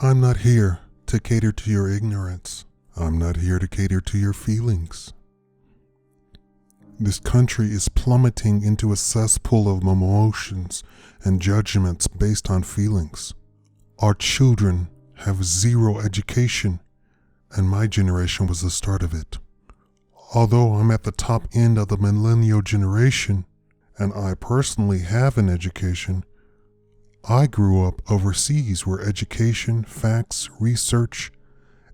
I'm not here to cater to your ignorance. I'm not here to cater to your feelings. This country is plummeting into a cesspool of emotions and judgments based on feelings. Our children have zero education, and my generation was the start of it. Although I'm at the top end of the millennial generation, and I personally have an education, I grew up overseas where education, facts, research,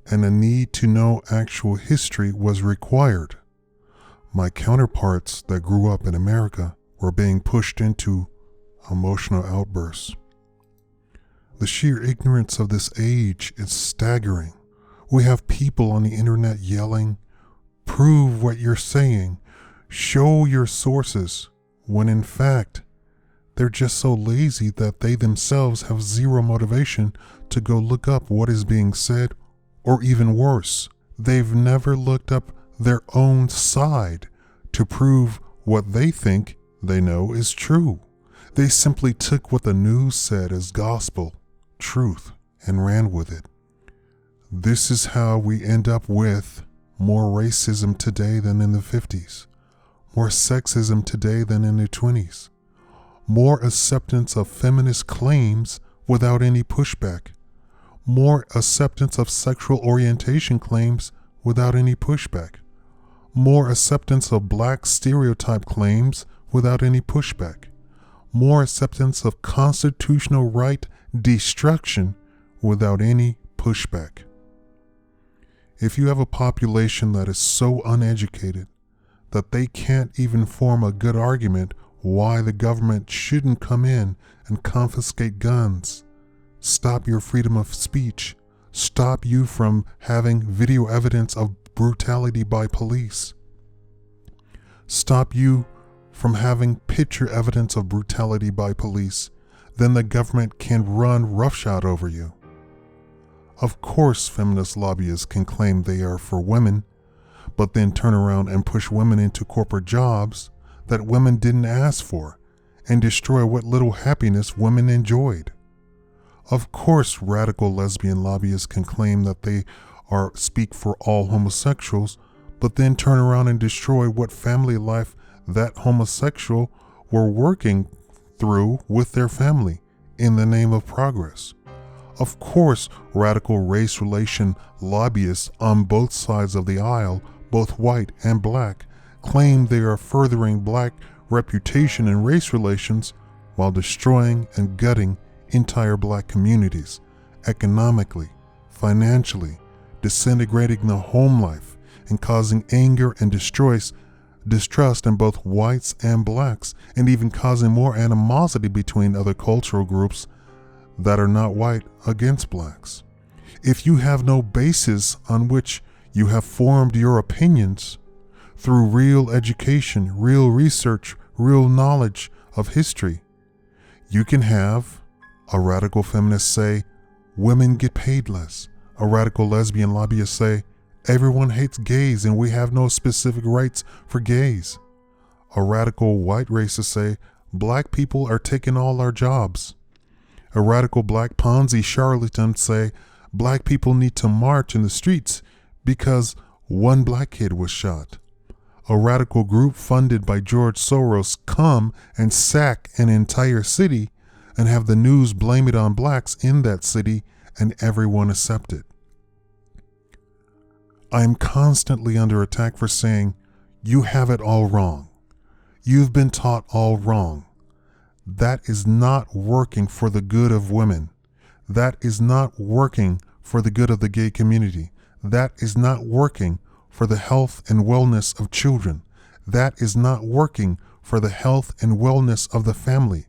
and a need to know actual history was required. My counterparts that grew up in America were being pushed into emotional outbursts. The sheer ignorance of this age is staggering. We have people on the internet yelling, "Prove what you're saying, show your sources," when in fact, they're just so lazy that they themselves have zero motivation to go look up what is being said, or even worse, they've never looked up their own side to prove what they think they know is true. They simply took what the news said as gospel, truth, and ran with it. This is how we end up with more racism today than in the 50s, more sexism today than in the 20s, more acceptance of feminist claims without any pushback, more acceptance of sexual orientation claims without any pushback, more acceptance of black stereotype claims without any pushback, more acceptance of constitutional right destruction without any pushback. If you have a population that is so uneducated that they can't even form a good argument why the government shouldn't come in and confiscate guns, stop your freedom of speech, stop you from having video evidence of brutality by police, stop you from having picture evidence of brutality by police, then the government can run roughshod over you. Of course, feminist lobbyists can claim they are for women, but then turn around and push women into corporate jobs that women didn't ask for and destroy what little happiness women enjoyed. Of course, radical lesbian lobbyists can claim that they speak for all homosexuals, but then turn around and destroy what family life that homosexual were working through with their family in the name of progress. Of course, radical race relation lobbyists on both sides of the aisle, both white and black, claim they are furthering black reputation in race relations while destroying and gutting entire black communities, economically, financially, disintegrating the home life, and causing anger and distrust in both whites and blacks, and even causing more animosity between other cultural groups that are not white against blacks. If you have no basis on which you have formed your opinions through real education, real research, real knowledge of history, you can have a radical feminist say, women get paid less. A radical lesbian lobbyist say, everyone hates gays and we have no specific rights for gays. A radical white racist say, black people are taking all our jobs. A radical black Ponzi charlatan say, black people need to march in the streets because one black kid was shot. A radical group funded by George Soros come and sack an entire city and have the news blame it on blacks in that city and everyone accept it. I am constantly under attack for saying, you have it all wrong. You've been taught all wrong. That is not working for the good of women. That is not working for the good of the gay community. That is not working for the health and wellness of children. That is not working for the health and wellness of the family.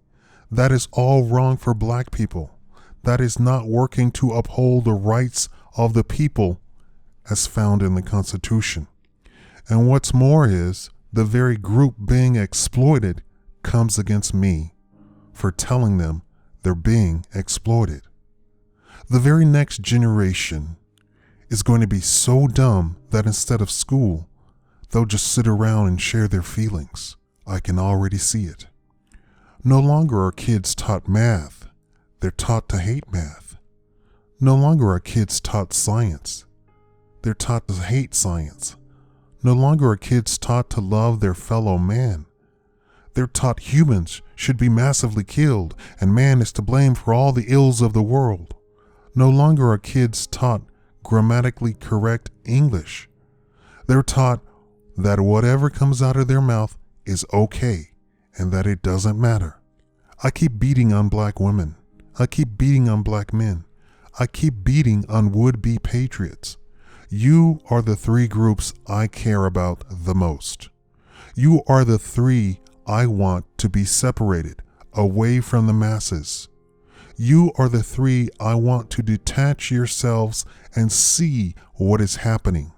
That is all wrong for black people. That is not working to uphold the rights of the people as found in the Constitution. And what's more is, the very group being exploited comes against me for telling them they're being exploited. The very next generation is going to be so dumb that instead of school, they'll just sit around and share their feelings. I can already see it. No longer are kids taught math. They're taught to hate math. No longer are kids taught science. They're taught to hate science. No longer are kids taught to love their fellow man. They're taught humans should be massively killed and man is to blame for all the ills of the world. No longer are kids taught grammatically correct English. They're taught that whatever comes out of their mouth is okay and that it doesn't matter. I keep beating on black women. I keep beating on black men. I keep beating on would-be patriots. You are the three groups I care about the most. You are the three I want to be separated, away from the masses. You are the three I want to detach yourselves and see what is happening.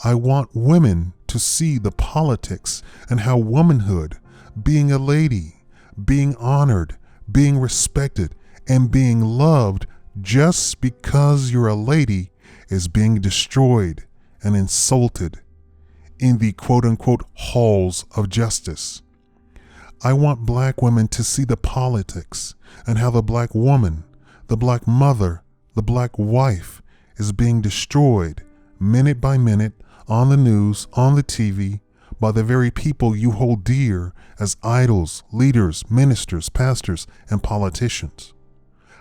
I want women to see the politics and how womanhood, being a lady, being honored, being respected, and being loved just because you're a lady is being destroyed and insulted in the quote-unquote halls of justice. I want black women to see the politics and how the black woman, the black mother, the black wife is being destroyed minute by minute on the news, on the TV, by the very people you hold dear as idols, leaders, ministers, pastors, and politicians.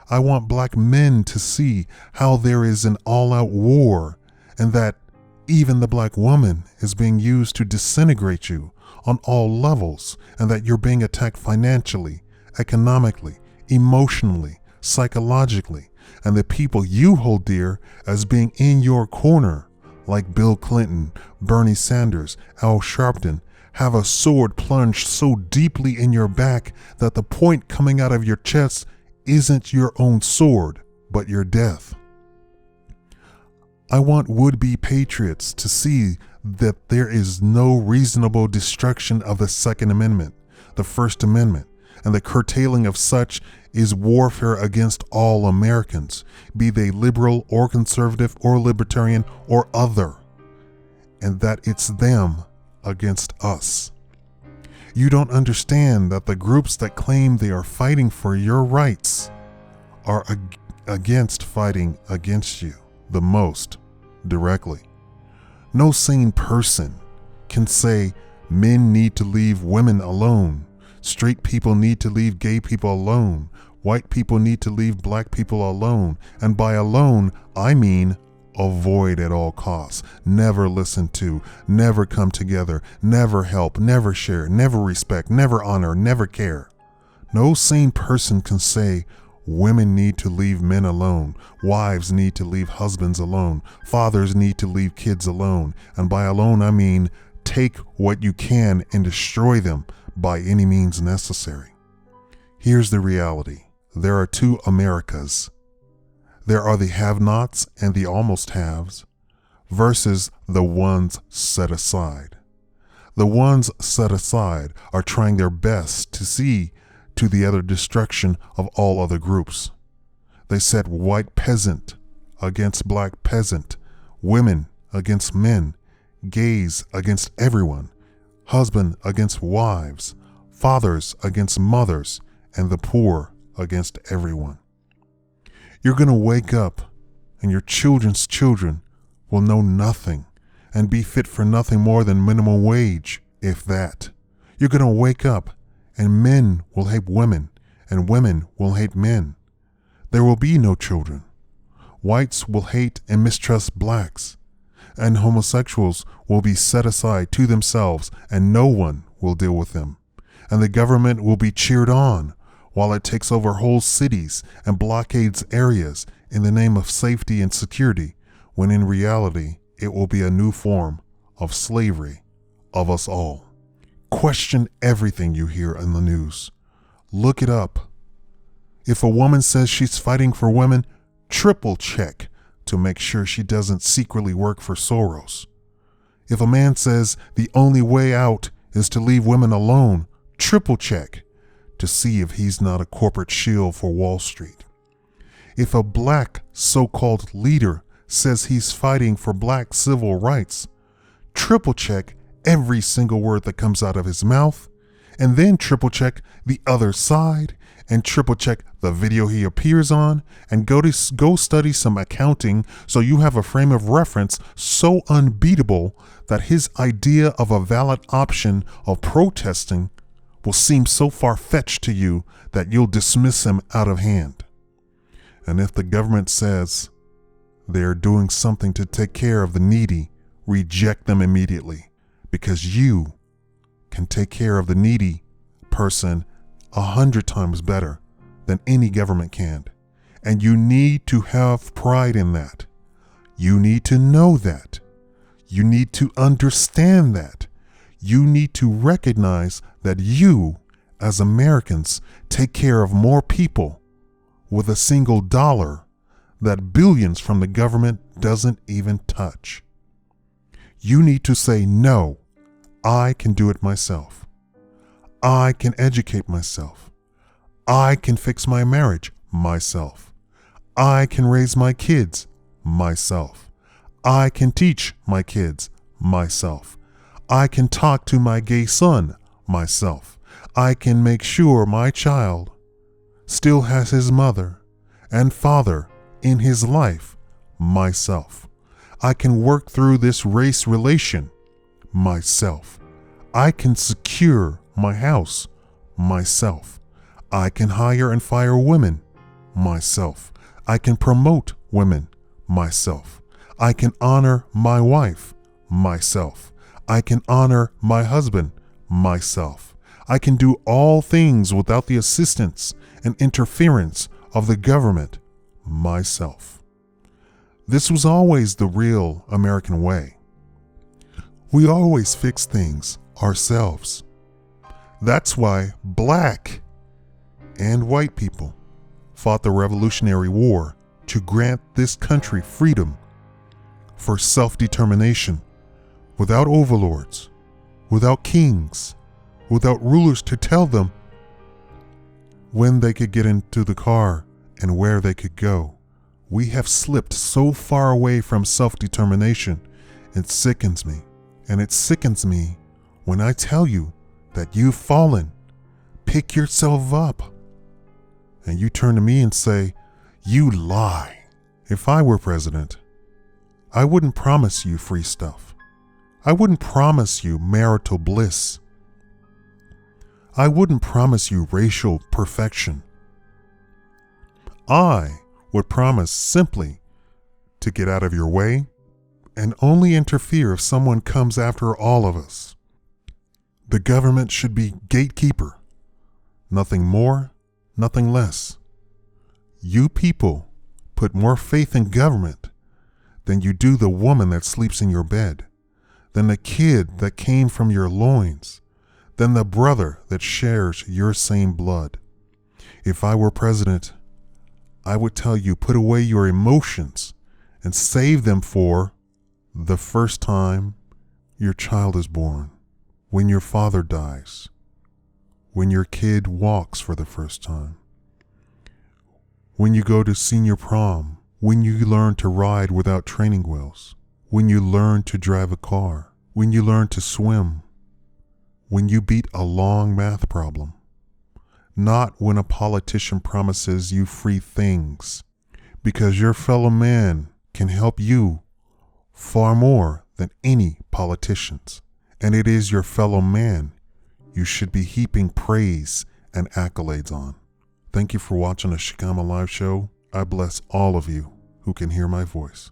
I want black men to see how there is an all-out war and that even the black woman is being used to disintegrate you on all levels and that you're being attacked financially, economically, emotionally, psychologically, and the people you hold dear as being in your corner, like Bill Clinton, Bernie Sanders, Al Sharpton, have a sword plunged so deeply in your back that the point coming out of your chest isn't your own sword, but your death. I want would-be patriots to see that there is no reasonable destruction of the Second Amendment, the First Amendment, and the curtailing of such is warfare against all Americans, be they liberal or conservative or libertarian or other, and that it's them against us. You don't understand that the groups that claim they are fighting for your rights are against fighting against you the most directly. No sane person can say men need to leave women alone, straight people need to leave gay people alone, white people need to leave black people alone, and by alone, I mean avoid at all costs, never listen to, never come together, never help, never share, never respect, never honor, never care. No sane person can say women need to leave men alone, wives need to leave husbands alone, fathers need to leave kids alone, and by alone I mean take what you can and destroy them by any means necessary. Here's the reality. There are two Americas. There are the have-nots and the almost-haves versus the ones set aside. The ones set aside are trying their best to see to the utter destruction of all other groups. They set white peasant against black peasant, women against men, gays against everyone, husband against wives, fathers against mothers, and the poor against everyone. You're going to wake up and your children's children will know nothing and be fit for nothing more than minimum wage, if that. You're going to wake up and men will hate women and women will hate men. There will be no children. Whites will hate and mistrust blacks, and homosexuals will be set aside to themselves and no one will deal with them. And the government will be cheered on while it takes over whole cities and blockades areas in the name of safety and security, when in reality it will be a new form of slavery of us all. Question everything you hear in the news. Look it up. If a woman says she's fighting for women, triple check to make sure she doesn't secretly work for Soros. If a man says the only way out is to leave women alone, triple check to see if he's not a corporate shill for Wall Street. If a black so-called leader says he's fighting for black civil rights, triple check every single word that comes out of his mouth, and then triple check the other side and triple check the video he appears on, and go study some accounting so you have a frame of reference so unbeatable that his idea of a valid option of protesting will seem so far-fetched to you that you'll dismiss him out of hand. And if the government says they are doing something to take care of the needy, reject them immediately, because you can take care of the needy person 100 times better than any government can. And you need to have pride in that. You need to know that. You need to understand that. You need to recognize that you, as Americans, take care of more people with a single dollar that billions from the government doesn't even touch. You need to say, no, I can do it myself. I can educate myself. I can fix my marriage myself. I can raise my kids myself. I can teach my kids myself. I can talk to my gay son myself. I can make sure my child still has his mother and father in his life myself. I can work through this race relation myself. I can secure my house myself. I can hire and fire women myself. I can promote women myself. I can honor my wife myself. I can honor my husband myself. I can do all things without the assistance and interference of the government myself. This was always the real American way. We always fix things ourselves. That's why black and white people fought the Revolutionary War to grant this country freedom for self-determination, without overlords, without kings, without rulers to tell them when they could get into the car and where they could go. We have slipped so far away from self-determination, it sickens me. And it sickens me when I tell you that you've fallen. Pick yourself up. And you turn to me and say, you lie. If I were president, I wouldn't promise you free stuff. I wouldn't promise you marital bliss. I wouldn't promise you racial perfection. I would promise simply to get out of your way and only interfere if someone comes after all of us. The government should be gatekeeper. Nothing more, nothing less. You people put more faith in government than you do the woman that sleeps in your bed, than the kid that came from your loins, than the brother that shares your same blood. If I were president, I would tell you, put away your emotions and save them for the first time your child is born, when your father dies, when your kid walks for the first time, when you go to senior prom, when you learn to ride without training wheels, when you learn to drive a car, when you learn to swim, when you beat a long math problem, not when a politician promises you free things, because your fellow man can help you far more than any politicians. And it is your fellow man you should be heaping praise and accolades on. Thank you for watching the Shikama Live Show. I bless all of you who can hear my voice.